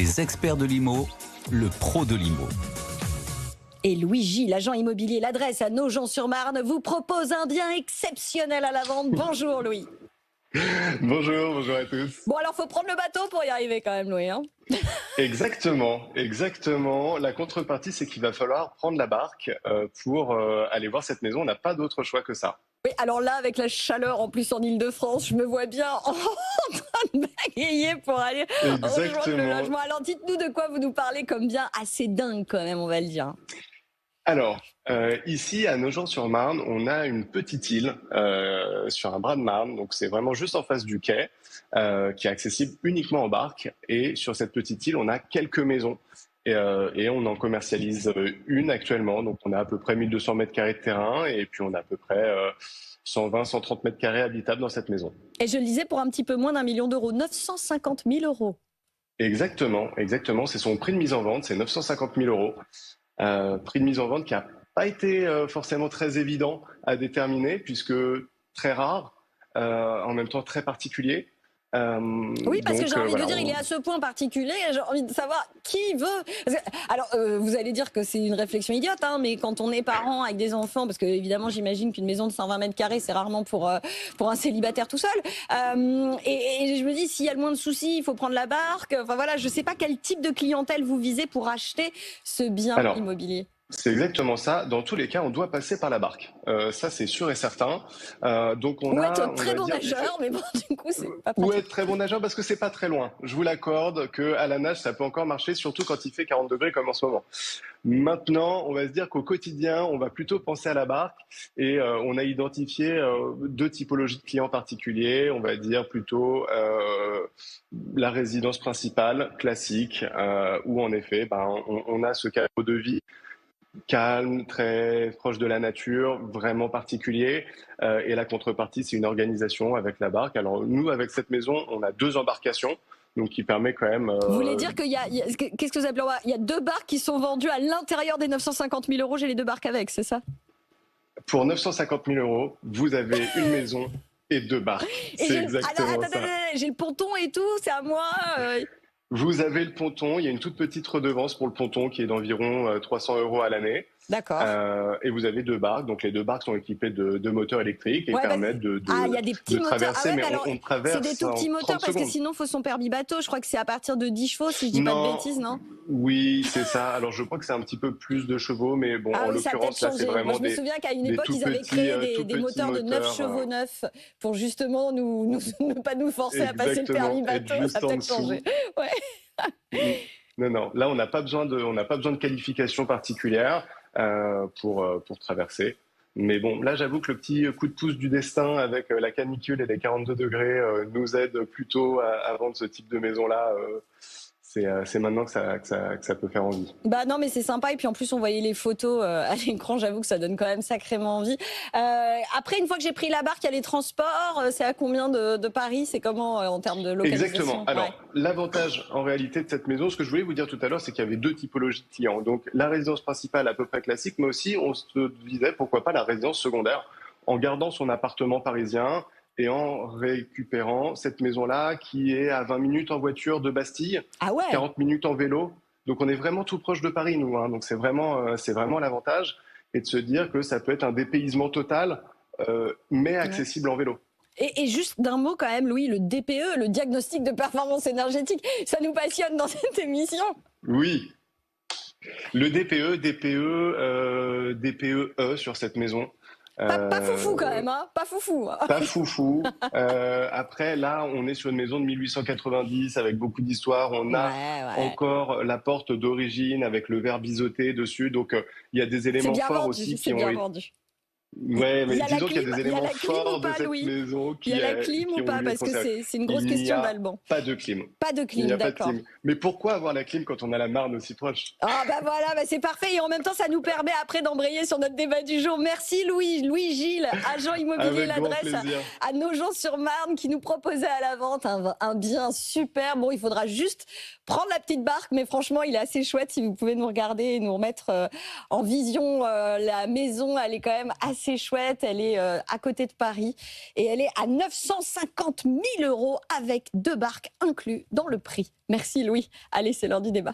Les experts de l'IMO, le pro de l'IMO. Et Louis Gilles, l'agent immobilier, l'adresse à Nogent-sur-Marne, vous propose un bien exceptionnel à la vente. Bonjour Louis. Bonjour à tous. Bon alors faut prendre le bateau pour y arriver quand même Louis. Hein. Exactement. La contrepartie, c'est qu'il va falloir prendre la barque pour aller voir cette maison. On n'a pas d'autre choix que ça. Oui, alors là, avec la chaleur en plus en Ile-de-France, je me vois bien en train de bagayer pour aller rejoindre le logement. Alors dites-nous de quoi vous nous parlez comme bien assez dingue quand même, on va le dire. Alors, ici à Nogent-sur-Marne, on a une petite île sur un bras de Marne, donc c'est vraiment juste en face du quai, qui est accessible uniquement en barque. Et sur cette petite île, on a quelques maisons et on en commercialise une actuellement. Donc on a à peu près 1200 mètres carrés de terrain et puis on a à peu près 120-130 mètres carrés habitables dans cette maison. Et je le disais, pour un petit peu moins d'1 million d'euros, 950 000 euros. Exactement. C'est son prix de mise en vente, c'est 950 000 euros. Prix de mise en vente qui n'a pas été forcément très évident à déterminer, puisque très rare, en même temps très particulier. Oui, parce que j'ai envie de dire, il est à ce point particulier, j'ai envie de savoir qui veut. Alors, vous allez dire que c'est une réflexion idiote, hein, mais quand on est parent avec des enfants, parce que évidemment, j'imagine qu'une maison de 120 mètres carrés, c'est rarement pour un célibataire tout seul. Et je me dis, s'il y a le moins de soucis, il faut prendre la barque. Enfin voilà, je ne sais pas quel type de clientèle vous visez pour acheter ce bien immobilier. C'est exactement ça. Dans tous les cas, on doit passer par la barque. Ça, c'est sûr et certain. Donc ou être très bon nageur, mais bon, du coup, c'est pas pratique. Ou être très bon nageur, parce que c'est pas très loin. Je vous l'accorde que à la nage, ça peut encore marcher, surtout quand il fait 40 degrés comme en ce moment. Maintenant, on va se dire qu'au quotidien, on va plutôt penser à la barque et on a identifié deux typologies de clients particuliers. On va dire plutôt la résidence principale classique, où en effet, on a ce cadre de vie calme, très proche de la nature, vraiment particulier. Et la contrepartie, c'est une organisation avec la barque. Alors nous, avec cette maison, on a 2 embarcations, donc qui permet quand même... Vous voulez dire qu'il y a qu'est-ce que vous appelez, il y a 2 barques qui sont vendues à l'intérieur des 950 000 euros, j'ai les 2 barques avec, c'est ça? Pour 950 000 euros, vous avez une maison et 2 barques. C'est exactement ça. J'ai le ponton et tout, c'est à moi. Vous avez le ponton, il y a une toute petite redevance pour le ponton qui est d'environ 300 euros à l'année. D'accord. Et vous avez 2 barques, donc les 2 barques sont équipées de moteurs électriques et permettent de il y a des petits moteurs. Traverser, mais on traverse. C'est des tout petits moteurs parce que sinon il faut son permis bateau. Je crois que c'est à partir de 10 chevaux, si je dis pas de bêtises, non? Oui, c'est ça. Alors je crois que c'est un petit peu plus plus de chevaux, mais bon, en l'occurrence là, c'est vraiment. Moi, je me souviens qu'à une époque, ils avaient créé des moteurs de 9 chevaux neufs pour justement ne pas nous forcer à passer le permis bateau. Ça a peut-être changé. Ouais. Non. Là, on n'a pas besoin de qualification particulière pour traverser. Mais bon, là, j'avoue que le petit coup de pouce du destin avec la canicule et les 42 degrés nous aide plutôt à vendre ce type de maison-là. C'est maintenant que ça peut faire envie. Bah non, mais c'est sympa. Et puis en plus, on voyait les photos à l'écran. J'avoue que ça donne quand même sacrément envie. Après, une fois que j'ai pris la barque, il y a les transports. C'est à combien de Paris? C'est comment en termes de localisation? Exactement. Alors, l'avantage en réalité de cette maison, ce que je voulais vous dire tout à l'heure, c'est qu'il y avait 2 typologies de clients. Donc, la résidence principale à peu près classique, mais aussi, on se disait, pourquoi pas la résidence secondaire, en gardant son appartement parisien et en récupérant cette maison-là qui est à 20 minutes en voiture de Bastille, 40 minutes en vélo. Donc on est vraiment tout proche de Paris, nous. Donc c'est vraiment l'avantage. Et de se dire que ça peut être un dépaysement total, mais accessible en vélo. Et juste d'un mot quand même, Louis, le DPE, le diagnostic de performance énergétique, ça nous passionne dans cette émission. Oui. Le DPE sur cette maison. Pas foufou quand même, hein. Pas foufou. Pas foufou. Après, là, on est sur une maison de 1890 avec beaucoup d'histoire. On a encore la porte d'origine avec le verre biseauté dessus. Donc, il y a des éléments forts aussi qui ont été... vendu. Ouais, mais disons qu'il y a des éléments forts de cette maison qui... Il y a la clim ou pas? Parce que c'est une grosse question d'Alban. Pas de clim. Pas de clim, d'accord. Mais pourquoi avoir la clim quand on a la Marne aussi proche? Ah bah voilà, c'est parfait. Et en même temps, ça nous permet après d'embrayer sur notre débat du jour. Merci Louis Gilles, agent immobilier, l'adresse à Nogent-sur-Marne, qui nous proposait à la vente un bien super. Bon, il faudra juste prendre la petite barque, mais franchement, il est assez chouette. Si vous pouvez nous regarder et nous remettre en vision la maison, elle est quand même assez assez chouette. Elle est à côté de Paris et elle est à 950 000 € avec 2 barques inclus dans le prix. Merci Louis. Allez, c'est l'heure du débat.